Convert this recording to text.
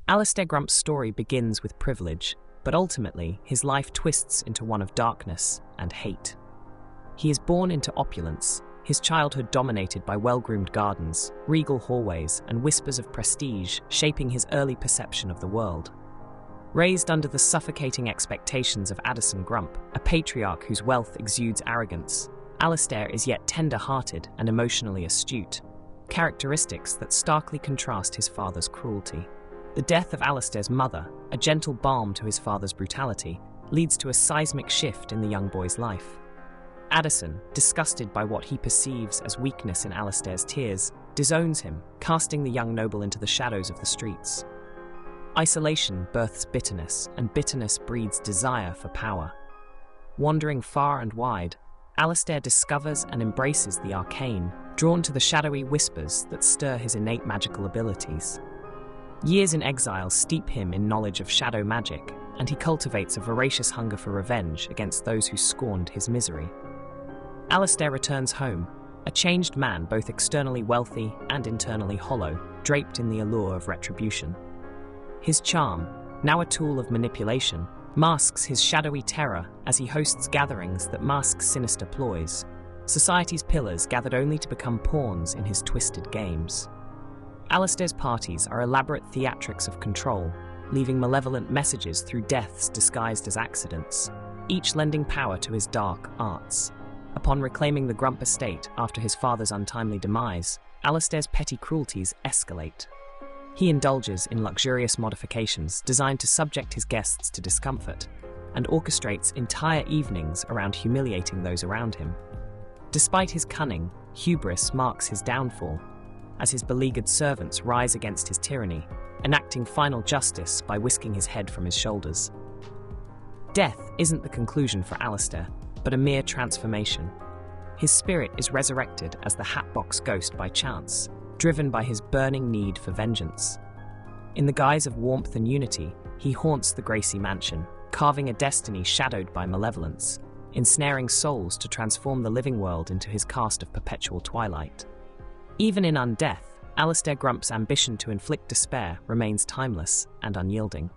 Alistair Grump's story begins with privilege, but ultimately his life twists into one of darkness and hate. He is born into opulence, his childhood dominated by well-groomed gardens, regal hallways, and whispers of prestige shaping his early perception of the world. Raised under the suffocating expectations of Alistair Grump, a patriarch whose wealth exudes arrogance, Alistair is yet tender-hearted and emotionally astute, characteristics that starkly contrast his father's cruelty. The death of Alistair's mother, a gentle balm to his father's brutality, leads to a seismic shift in the young boy's life. Addison, disgusted by what he perceives as weakness in Alistair's tears, disowns him, casting the young noble into the shadows of the streets. Isolation births bitterness, and bitterness breeds desire for power. Wandering far and wide, Alistair discovers and embraces the arcane, drawn to the shadowy whispers that stir his innate magical abilities. Years in exile steep him in knowledge of shadow magic, and he cultivates a voracious hunger for revenge against those who scorned his misery. Alistair returns home, a changed man both externally wealthy and internally hollow, draped in the allure of retribution. His charm, now a tool of manipulation, masks his shadowy terror as he hosts gatherings that mask sinister ploys, society's pillars gathered only to become pawns in his twisted games. Alistair's parties are elaborate theatrics of control, leaving malevolent messages through deaths disguised as accidents, each lending power to his dark arts. Upon reclaiming the Grump estate after his father's untimely demise, Alistair's petty cruelties escalate. He indulges in luxurious modifications designed to subject his guests to discomfort, and orchestrates entire evenings around humiliating those around him. Despite his cunning, hubris marks his downfall, as his beleaguered servants rise against his tyranny, enacting final justice by whisking his head from his shoulders. Death isn't the conclusion for Alistair, but a mere transformation. His spirit is resurrected as the Hatbox Ghost by chance, driven by his burning need for vengeance. In the guise of warmth and unity, he haunts the Gracie mansion, carving a destiny shadowed by malevolence, ensnaring souls to transform the living world into his cast of perpetual twilight. Even in undeath, Alistair Grump's ambition to inflict despair remains timeless and unyielding.